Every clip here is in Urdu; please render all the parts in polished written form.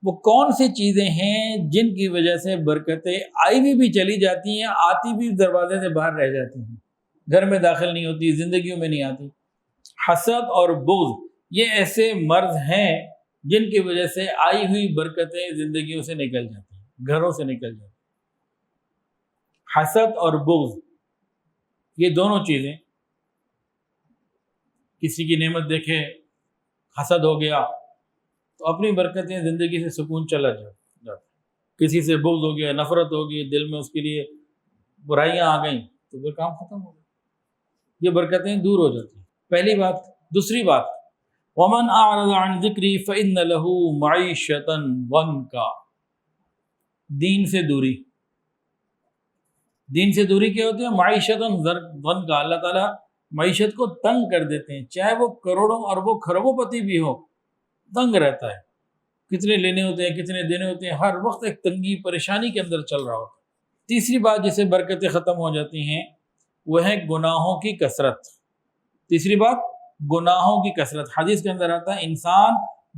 وہ کون سی چیزیں ہیں جن کی وجہ سے برکتیں آئی بھی چلی جاتی ہیں، آتی بھی دروازے سے باہر رہ جاتی ہیں، گھر میں داخل نہیں ہوتی، زندگیوں میں نہیں آتی؟ حسد اور بغض یہ ایسے مرض ہیں جن کی وجہ سے آئی ہوئی برکتیں زندگیوں سے نکل جاتی ہیں، گھروں سے نکل جاتی ہیں۔ حسد اور بغض یہ دونوں چیزیں، کسی کی نعمت دیکھے حسد ہو گیا تو اپنی برکتیں زندگی سے سکون چلا جاتا، کسی سے بغض ہو گیا، نفرت ہو گئی، دل میں اس کے لیے برائیاں آ گئیں تو وہ کام ختم ہو گیا، یہ برکتیں دور ہو جاتی ہیں، پہلی بات۔ دوسری بات، وَمَنْ أَعْرَضَ عَنْ ذِكْرِي فَإِنَّ لَهُ مَعِيشَةً ضَنْكًا۔ دین سے دوری، دین سے دوری کیا ہوتی ہے؟ معیشتاً ضنکا، اللہ تعالیٰ معیشت کو تنگ کر دیتے ہیں، چاہے وہ کروڑوں اربوں خربوں پتی بھی ہو، تنگ رہتا ہے، کتنے لینے ہوتے ہیں، کتنے دینے ہوتے ہیں، ہر وقت ایک تنگی پریشانی کے اندر چل رہا ہوتا ہے۔ تیسری بات جس سے برکتیں ختم ہو جاتی ہیں وہ ہے گناہوں کی کثرت۔ تیسری بات گناہوں کی کثرت، حدیث کے اندر آتا ہے انسان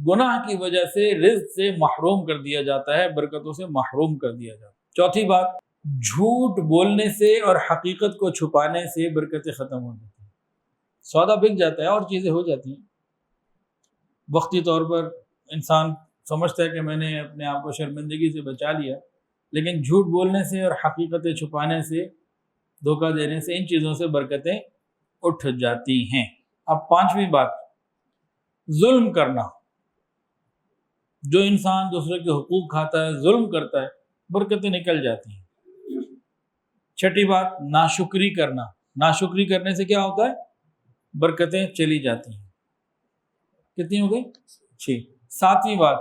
گناہ کی وجہ سے رزق سے محروم کر دیا جاتا ہے، برکتوں سے محروم کر دیا جاتا ہے۔ چوتھی بات، جھوٹ بولنے سے اور حقیقت کو چھپانے سے برکتیں ختم ہو جاتی ہیں۔ سودا بک جاتا ہے اور چیزیں ہو جاتی ہیں، وقتی طور پر انسان سمجھتا ہے کہ میں نے اپنے آپ کو شرمندگی سے بچا لیا، لیکن جھوٹ بولنے سے اور حقیقتیں چھپانے سے، دھوکہ دینے سے، ان چیزوں سے برکتیں اٹھ جاتی ہیں۔ اب پانچویں بات، ظلم کرنا، جو انسان دوسرے کے حقوق کھاتا ہے، ظلم کرتا ہے، برکتیں نکل جاتی ہیں۔ چھٹی بات، ناشکری کرنا، ناشکری کرنے سے کیا ہوتا ہے؟ برکتیں چلی جاتی ہیں۔ کتنی ہو گئی؟ 6۔ ساتویں بات،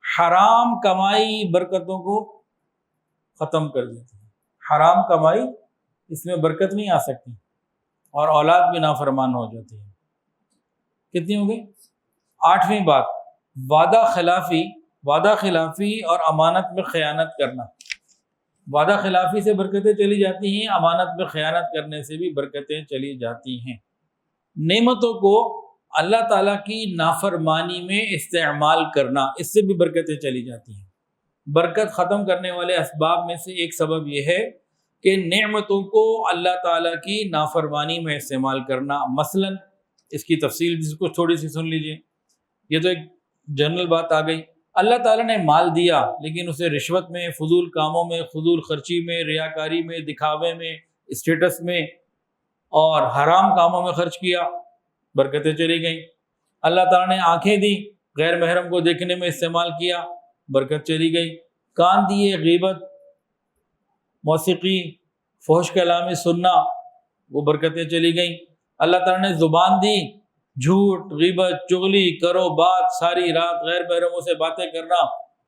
حرام کمائی برکتوں کو ختم کر دیتی ہے، حرام کمائی اس میں برکت نہیں آ سکتی، اور اولاد بھی نافرمان ہو جاتی ہے۔ کتنی ہو گئی؟ 8ویں بات، وعدہ خلافی اور امانت میں خیانت کرنا، وعدہ خلافی سے برکتیں چلی جاتی ہیں، امانت میں خیانت کرنے سے بھی برکتیں چلی جاتی ہیں۔ نعمتوں کو اللہ تعالیٰ کی نافرمانی میں استعمال کرنا، اس سے بھی برکتیں چلی جاتی ہیں۔ برکت ختم کرنے والے اسباب میں سے ایک سبب یہ ہے کہ نعمتوں کو اللہ تعالیٰ کی نافرمانی میں استعمال کرنا۔ مثلا اس کی تفصیل جس کو تھوڑی سی سن لیجئے، یہ تو ایک جنرل بات آ گئی، اللہ تعالیٰ نے مال دیا لیکن اسے رشوت میں، فضول کاموں میں، فضول خرچی میں، ریاکاری میں، دکھاوے میں، اسٹیٹس میں اور حرام کاموں میں خرچ کیا، برکتیں چلی گئیں۔ اللہ تعالیٰ نے آنکھیں دی، غیر محرم کو دیکھنے میں استعمال کیا، برکت چلی گئی۔ کان دیے، غیبت، موسیقی، فحش کلامی سننا، وہ برکتیں چلی گئیں۔ اللہ تعالیٰ نے زبان دی، جھوٹ، غیبت، چغلی، کرو بات، ساری رات غیر محرموں سے باتیں کرنا،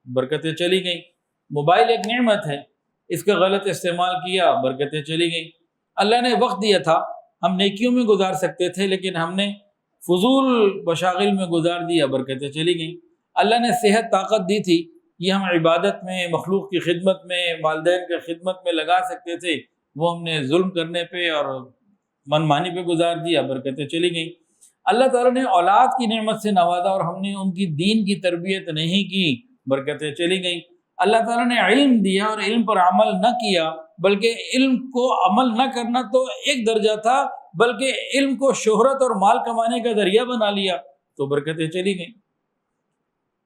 برکتیں چلی گئیں۔ موبائل ایک نعمت ہے، اس کا غلط استعمال کیا، برکتیں چلی گئیں۔ اللہ نے وقت دیا تھا، ہم نیکیوں میں گزار سکتے تھے لیکن ہم نے فضول مشاغل میں گزار دیا، برکتیں چلی گئیں۔ اللہ نے صحت، طاقت دی تھی، یہ ہم عبادت میں، مخلوق کی خدمت میں، والدین کی خدمت میں لگا سکتے تھے، وہ ہم نے ظلم کرنے پہ اور منمانی پہ گزار دیا، برکتیں چلی گئیں۔ اللہ تعالیٰ نے اولاد کی نعمت سے نوازا اور ہم نے ان کی دین کی تربیت نہیں کی، برکتیں چلی گئیں۔ اللہ تعالیٰ نے علم دیا اور علم پر عمل نہ کیا، بلکہ علم کو عمل نہ کرنا تو ایک درجہ تھا، بلکہ علم کو شہرت اور مال کمانے کا ذریعہ بنا لیا، تو برکتیں چلی گئیں۔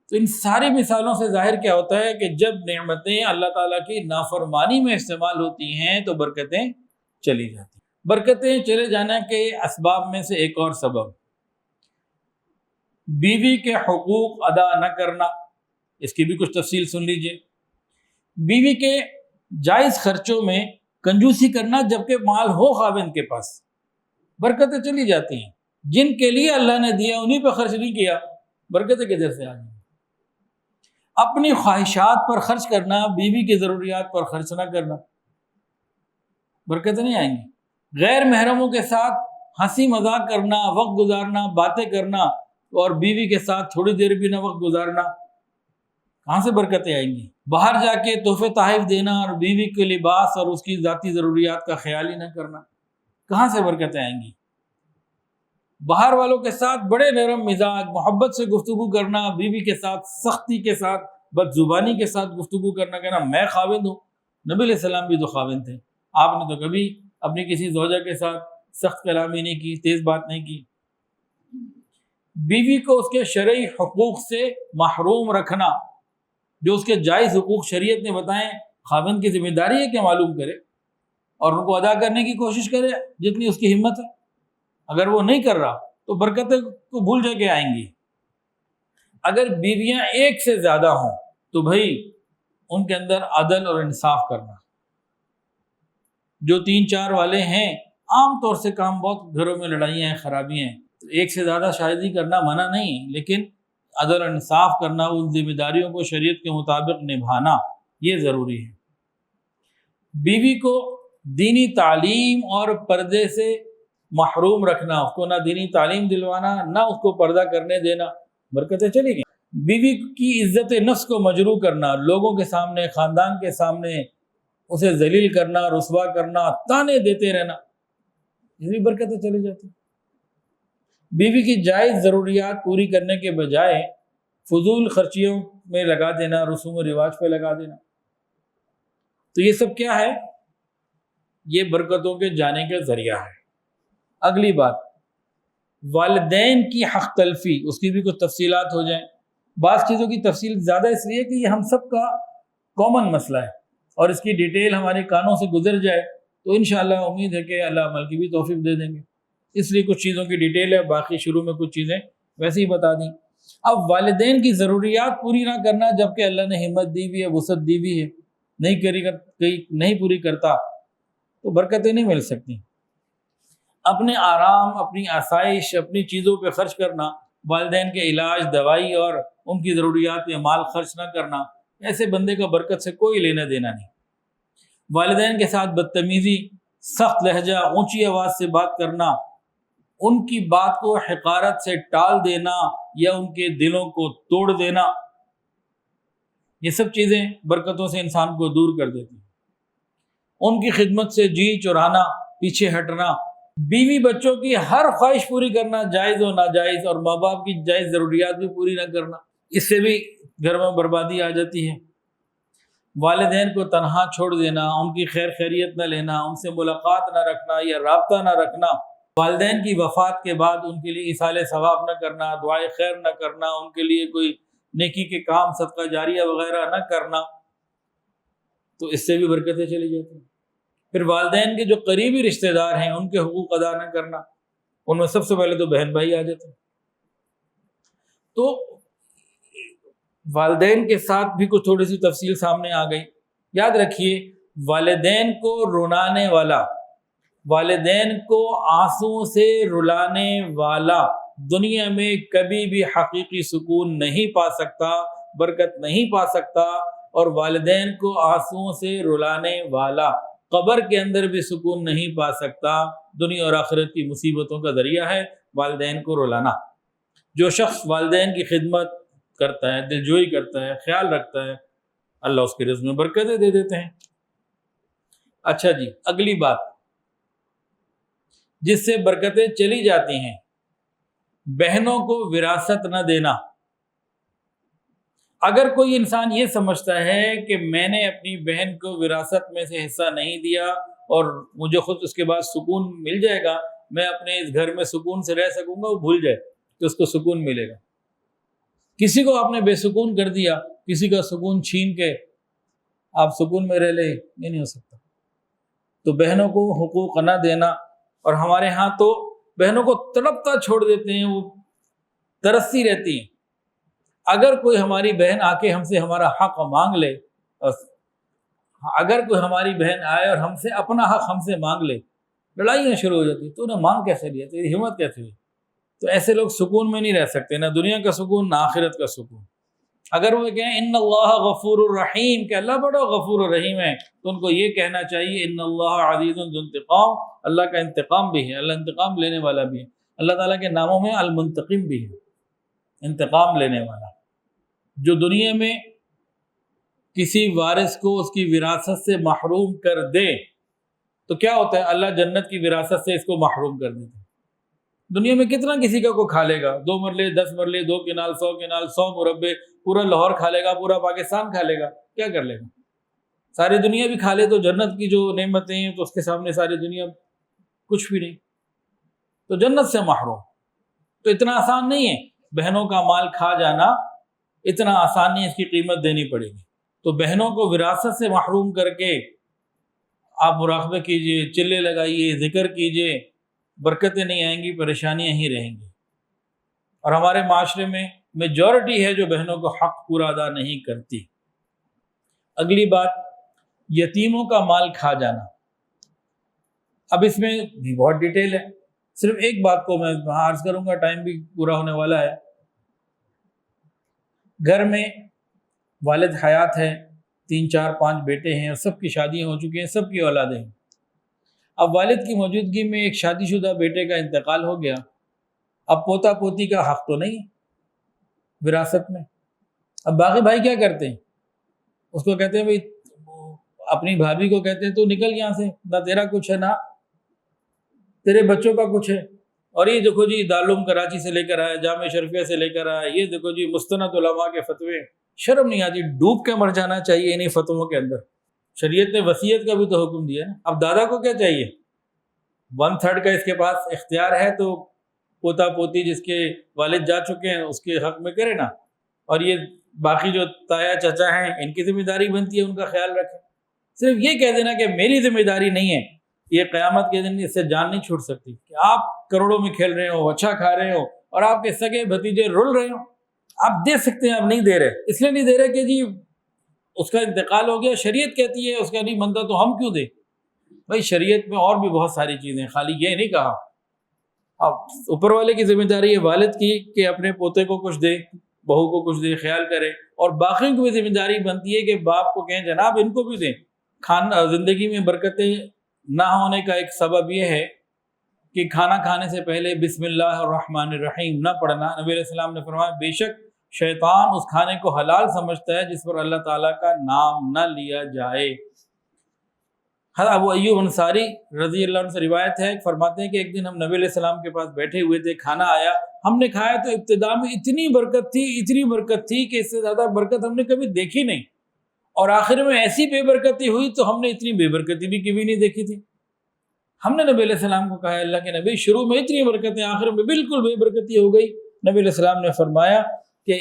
تو ان ساری مثالوں سے ظاہر کیا ہوتا ہے کہ جب نعمتیں اللہ تعالیٰ کی نافرمانی میں استعمال ہوتی ہیں تو برکتیں چلی جاتی ہیں۔ برکتیں چلے جانے کے اسباب میں سے ایک اور سبب، بیوی کے حقوق ادا نہ کرنا، اس کی بھی کچھ تفصیل سن لیجئے۔ بیوی کے جائز خرچوں میں کنجوسی کرنا جبکہ مال ہو خاوند کے پاس، برکتیں چلی جاتی ہیں۔ جن کے لیے اللہ نے دیا انہی پہ خرچ نہیں کیا، برکتیں کدھر سے آ گئی؟ اپنی خواہشات پر خرچ کرنا، بیوی کی ضروریات پر خرچ نہ کرنا، برکتیں نہیں آئیں گی۔ غیر محرموں کے ساتھ ہنسی مذاق کرنا، وقت گزارنا، باتیں کرنا اور بیوی کے ساتھ تھوڑی دیر بھی نہ وقت گزارنا، کہاں سے برکتیں آئیں گی؟ باہر جا کے تحفے تحائف دینا اور بیوی کے لباس اور اس کی ذاتی ضروریات کا خیال ہی نہ کرنا، کہاں سے برکتیں آئیں گی؟ باہر والوں کے ساتھ بڑے نرم مزاج، محبت سے گفتگو کرنا، بیوی کے ساتھ سختی کے ساتھ بد زبانی کے ساتھ گفتگو کرنا، کہنا میں خاوند ہوں. نبی علیہ السلام بھی تو خاوند تھے، آپ نے تو کبھی اپنی کسی زوجہ کے ساتھ سخت کلامی نہیں کی، تیز بات نہیں کی. بیوی کو اس کے شرعی حقوق سے محروم رکھنا، جو اس کے جائز حقوق شریعت نے بتائیں، خاوند کی ذمہ داری ہے کہ معلوم کرے اور ان کو ادا کرنے کی کوشش کرے جتنی اس کی ہمت ہے. اگر وہ نہیں کر رہا تو برکتیں کو بھول جا کے آئیں گی. اگر بیویاں ایک سے زیادہ ہوں تو بھائی ان کے اندر عدل اور انصاف کرنا. جو 3-4 والے ہیں، عام طور سے کام بہت گھروں میں لڑائیاں ہیں، خرابیاں ہیں، ایک سے زیادہ شادی کرنا منع نہیں ہے، لیکن عدل اور انصاف کرنا، ان ذمہ داریوں کو شریعت کے مطابق نبھانا، یہ ضروری ہے. بیوی کو دینی تعلیم اور پردے سے محروم رکھنا، اس کو نہ دینی تعلیم دلوانا نہ اس کو پردہ کرنے دینا، برکتیں چلی گئیں. بیوی کی عزت نفس کو مجروح کرنا، لوگوں کے سامنے، خاندان کے سامنے اسے ذلیل کرنا، رسوا کرنا، تانے دیتے رہنا، یہ بھی برکتیں چلی جاتی. بیوی کی جائز ضروریات پوری کرنے کے بجائے فضول خرچیوں میں لگا دینا، رسوم و رواج پہ لگا دینا، تو یہ سب کیا ہے؟ یہ برکتوں کے جانے کا ذریعہ ہے. اگلی بات، والدین کی حق تلفی، اس کی بھی کچھ تفصیلات ہو جائیں. بعض چیزوں کی تفصیل زیادہ اس لیے کہ یہ ہم سب کا کامن مسئلہ ہے اور اس کی ڈیٹیل ہمارے کانوں سے گزر جائے تو انشاءاللہ امید ہے کہ اللہ عمل کی بھی توفیق دے دیں گے. اس لیے کچھ چیزوں کی ڈیٹیل ہے، باقی شروع میں کچھ چیزیں ویسے ہی بتا دیں. اب والدین کی ضروریات پوری نہ کرنا، جبکہ اللہ نے ہمت دی ہوئی ہے، وسعت دی ہوئی ہے، نہیں پوری کرتا تو برکتیں نہیں مل سکتی. اپنے آرام، اپنی آسائش، اپنی چیزوں پہ خرچ کرنا، والدین کے علاج، دوائی اور ان کی ضروریات میں مال خرچ نہ کرنا، ایسے بندے کا برکت سے کوئی لینا دینا نہیں. والدین کے ساتھ بدتمیزی، سخت لہجہ، اونچی آواز سے بات کرنا، ان کی بات کو حقارت سے ٹال دینا یا ان کے دلوں کو توڑ دینا، یہ سب چیزیں برکتوں سے انسان کو دور کر دیتی ہیں. ان کی خدمت سے جی چرانا، پیچھے ہٹنا، بیوی بچوں کی ہر خواہش پوری کرنا، جائز و ناجائز، اور ماں باپ کی جائز ضروریات بھی پوری نہ کرنا، اس سے بھی گھر میں بربادی آ جاتی ہے. والدین کو تنہا چھوڑ دینا، ان کی خیر خیریت نہ لینا، ان سے ملاقات نہ رکھنا یا رابطہ نہ رکھنا، والدین کی وفات کے بعد ان کے لیے ایصال ثواب نہ کرنا، دعائے خیر نہ کرنا، ان کے لیے کوئی نیکی کے کام، صدقہ جاریہ وغیرہ نہ کرنا، تو اس سے بھی برکتیں چلی جاتی ہیں. پھر والدین کے جو قریبی رشتہ دار ہیں ان کے حقوق ادا نہ کرنا، ان میں سب سے پہلے تو بہن بھائی آ جاتے ہیں. تو والدین کے ساتھ بھی کچھ تھوڑی سی تفصیل سامنے آ گئی. یاد رکھیے، والدین کو رلانے والا، والدین کو آنسوں سے رلانے والا دنیا میں کبھی بھی حقیقی سکون نہیں پا سکتا، برکت نہیں پا سکتا. اور والدین کو آنسوں سے رلانے والا قبر کے اندر بھی سکون نہیں پا سکتا. دنیا اور آخرت کی مصیبتوں کا ذریعہ ہے والدین کو رلانا. جو شخص والدین کی خدمت کرتا ہے، دلجوئی کرتا ہے، خیال رکھتا ہے، اللہ اس کے رزق میں برکتیں دے دیتے ہیں. اچھا جی، اگلی بات جس سے برکتیں چلی جاتی ہیں، بہنوں کو وراثت نہ دینا. اگر کوئی انسان یہ سمجھتا ہے کہ میں نے اپنی بہن کو وراثت میں سے حصہ نہیں دیا اور مجھے خود اس کے بعد سکون مل جائے گا، میں اپنے اس گھر میں سکون سے رہ سکوں گا، وہ بھول جائے کہ اس کو سکون ملے گا. کسی کو آپ نے بے سکون کر دیا، کسی کا سکون چھین کے آپ سکون میں رہ لے، یہ نہیں ہو سکتا. تو بہنوں کو حقوق نہ دینا. اور ہمارے ہاں تو بہنوں کو تڑپتا چھوڑ دیتے ہیں، وہ ترستی رہتی ہیں. اگر کوئی ہماری بہن آ کے ہم سے ہمارا حق مانگ لے، اگر کوئی ہماری بہن آئے اور ہم سے اپنا حق ہم سے مانگ لے، لڑائیاں شروع ہو جاتی. تو انہیں مانگ کیسے لیا؟ تیری ہمت کیسے ہوئی؟ تو ایسے لوگ سکون میں نہیں رہ سکتے، نہ دنیا کا سکون نہ آخرت کا سکون. اگر وہ کہیں ان اللہ غفور الرحیم، کہ اللہ بڑا غفور الرحیم ہے، تو ان کو یہ کہنا چاہیے ان اللہ عزیز ذو انتقام، اللہ کا انتقام بھی ہے، اللہ انتقام لینے والا بھی ہے. اللہ تعالیٰ کے ناموں میں المنتقم بھی ہے، انتقام لینے والا. جو دنیا میں کسی وارث کو اس کی وراثت سے محروم کر دے تو کیا ہوتا ہے؟ اللہ جنت کی وراثت سے اس کو محروم کر دیتے ہیں. دنیا میں کتنا کسی کا کو کھا لے گا، 2 مرلے، 10 مرلے، 2 کنال، 100 کنال، 100 مربے، پورا لاہور کھا لے گا، پورا پاکستان کھا لے گا، کیا کر لے گا؟ ساری دنیا بھی کھا لے تو جنت کی جو نعمتیں ہیں تو اس کے سامنے ساری دنیا کچھ بھی نہیں، تو جنت سے محروم۔ تو اتنا آسان نہیں ہے بہنوں کا مال کھا جانا، اتنا آسان نہیں، اس کی قیمت دینی پڑے گی۔ تو بہنوں کو وراثت سے محروم کر کے آپ مراقبہ کیجئے، چلے لگائیے، ذکر کیجئے، برکتیں نہیں آئیں گی، پریشانیاں ہی رہیں گی۔ اور ہمارے معاشرے میں میجورٹی ہے جو بہنوں کو حق پورا ادا نہیں کرتی۔ اگلی بات، یتیموں کا مال کھا جانا۔ اب اس میں بھی بہت ڈیٹیل ہے، صرف ایک بات کو میں عرض کروں گا، ٹائم بھی پورا ہونے والا ہے۔ گھر میں والد حیات ہے، 3 4 5 بیٹے ہیں اور سب کی شادیاں ہو چکی ہیں، سب کی اولادیں ہیں۔ اب والد کی موجودگی میں ایک شادی شدہ بیٹے کا انتقال ہو گیا، اب پوتا پوتی کا حق تو نہیں ہے وراثت میں۔ اب باقی بھائی کیا کرتے ہیں؟ اس کو کہتے ہیں بھائی، اپنی بھابھی کو کہتے ہیں تو نکل یہاں سے، نہ تیرا کچھ ہے نہ تیرے بچوں کا کچھ ہے۔ اور یہ دیکھو جی دارالعلوم کراچی سے لے کر آیا، جامعہ شرفیہ سے لے کر آیا، یہ دیکھو جی مستند علماء کے فتوے۔ شرم نہیں آتی؟ ڈوب کے مر جانا چاہیے انہیں فتووں کے اندر۔ شریعت نے وصیت کا بھی تو حکم دیا ہے۔ اب دادا کو کیا چاہیے؟ 1/3 کا اس کے پاس اختیار ہے، تو پوتا پوتی جس کے والد جا چکے ہیں اس کے حق میں کرے نا، اور یہ باقی جو تایا چچا ہیں ان کی ذمہ داری بنتی ہے ان کا خیال رکھیں۔ صرف یہ کہہ دینا کہ میری ذمہ داری نہیں ہے، یہ قیامت کے دن اس سے جان نہیں چھوٹ سکتی کہ آپ کروڑوں میں کھیل رہے ہو، اچھا کھا رہے ہو، اور آپ کے سگے بھتیجے رول رہے ہو۔ آپ دے سکتے ہیں، آپ نہیں دے رہے، اس لیے نہیں دے رہے کہ جی اس کا انتقال ہو گیا، شریعت کہتی ہے اس کا نہیں بنتا تو ہم کیوں دیں؟ بھائی شریعت میں اور بھی بہت ساری چیزیں، خالی یہ نہیں کہا۔ اب اوپر والے کی ذمہ داری ہے والد کی کہ اپنے پوتے کو کچھ دے، بہو کو کچھ دے، خیال کرے، اور باقیوں کی بھی ذمہ داری بنتی ہے کہ باپ کو کہیں جناب ان کو بھی دیں۔ کھانا زندگی میں برکتیں نہ ہونے کا ایک سبب یہ ہے کہ کھانا کھانے سے پہلے بسم اللہ الرحمن الرحیم نہ پڑھنا۔ نبی علیہ السلام نے فرمایا بے شک شیطان اس کھانے کو حلال سمجھتا ہے جس پر اللہ تعالیٰ کا نام نہ لیا جائے۔ حضرت ابو ایوب انصاری رضی اللہ عنہ سے روایت ہے، فرماتے ہیں کہ ایک دن ہم نبی علیہ السلام کے پاس بیٹھے ہوئے تھے، کھانا آیا، ہم نے کھایا تو ابتدا میں اتنی برکت تھی کہ اس سے زیادہ برکت ہم نے کبھی دیکھی نہیں، اور آخر میں ایسی بے برکتی ہوئی تو ہم نے اتنی بے برکتی بھی کبھی نہیں دیکھی تھی۔ ہم نے نبی علیہ السلام کو کہا اللہ کے نبی شروع میں اتنی برکتیں، آخر میں بالکل بے برکتی ہو گئی۔ نبی علیہ السلام نے فرمایا کہ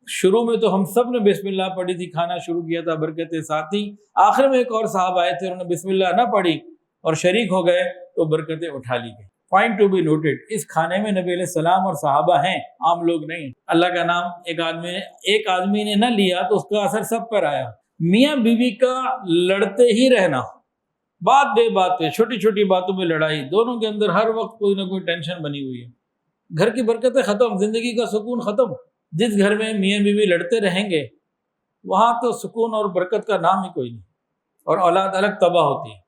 شروع میں تو ہم سب نے بسم اللہ پڑھی تھی، کھانا شروع کیا تھا، برکتیں ساتھ تھیں، آخر میں ایک اور صاحب آئے تھے، انہوں نے بسم اللہ نہ پڑھی اور شریک ہو گئے تو برکتیں اٹھا لی گئی۔ پوائنٹ ٹو بی نوٹڈ، اس کھانے میں نبی علیہ السلام اور صحابہ ہیں، عام لوگ نہیں۔ اللہ کا نام ایک آدمی نے نہ لیا تو اس کا اثر سب پر آیا۔ میاں بیوی کا لڑتے ہی رہنا، بات بے بات پہ، چھوٹی چھوٹی باتوں میں لڑائی، دونوں کے اندر ہر وقت کوئی نہ کوئی ٹینشن بنی ہوئی ہے، گھر کی برکتیں ختم، زندگی کا سکون ختم۔ جس گھر میں میاں بیوی لڑتے رہیں گے وہاں تو سکون اور برکت کا نام ہی کوئی نہیں، اور اولاد الگ تباہ ہوتی ہے۔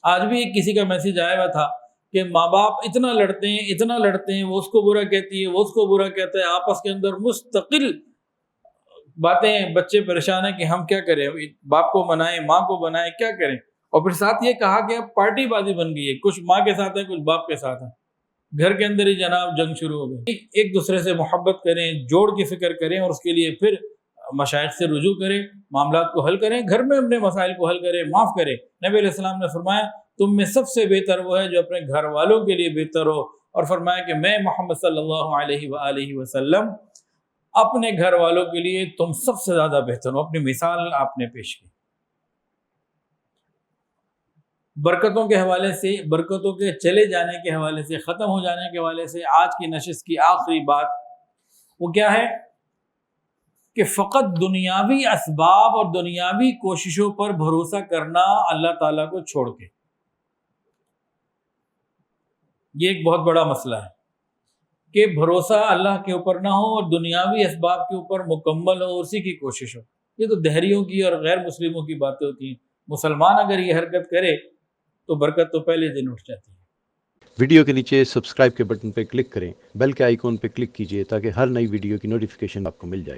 آج بھی ایک کسی کا میسج آیا ہوا تھا کہ ماں باپ اتنا لڑتے ہیں، وہ اس کو برا کہتی ہے، وہ اس کو برا کہتا ہے، آپس کے اندر مستقل باتیں، بچے پریشان ہیں کہ ہم کیا کریں، باپ کو منائیں، ماں کو منائیں، کیا کریں؟ اور پھر ساتھ یہ کہا کہ اب پارٹی بازی بن گئی ہے، کچھ ماں کے ساتھ ہے، کچھ باپ کے ساتھ ہے، گھر کے اندر ہی جناب جنگ شروع ہو گئی۔ ایک دوسرے سے محبت کریں، جوڑ کی فکر کریں، اور اس کے لیے پھر مشائخ سے رجوع کریں، معاملات کو حل کریں، گھر میں اپنے مسائل کو حل کریں، معاف کریں۔ نبی علیہ السلام نے فرمایا تم میں سب سے بہتر وہ ہے جو اپنے گھر والوں کے لیے بہتر ہو، اور فرمایا کہ میں محمد صلی اللہ علیہ وآلہ وسلم اپنے گھر والوں کے لیے تم سب سے زیادہ بہتر ہو۔ اپنی مثال آپ نے پیش کی۔ برکتوں کے حوالے سے، برکتوں کے چلے جانے کے حوالے سے، ختم ہو جانے کے حوالے سے، آج کی نشست کی آخری بات وہ کیا ہے کہ فقط دنیاوی اسباب اور دنیاوی کوششوں پر بھروسہ کرنا اللہ تعالیٰ کو چھوڑ کے۔ یہ ایک بہت بڑا مسئلہ ہے کہ بھروسہ اللہ کے اوپر نہ ہو اور دنیاوی اسباب کے اوپر مکمل ہو، اسی کی کوشش ہو۔ یہ تو دہریوں کی اور غیر مسلموں کی باتیں ہوتی ہیں۔ مسلمان اگر یہ حرکت کرے تو برکت تو پہلے دن اٹھ جاتی ہے۔ ویڈیو کے نیچے سبسکرائب کے بٹن پہ کلک کریں، بیل کے آئیکن پہ کلک کیجئے تاکہ ہر نئی ویڈیو کی نوٹیفیکیشن آپ کو مل جائے۔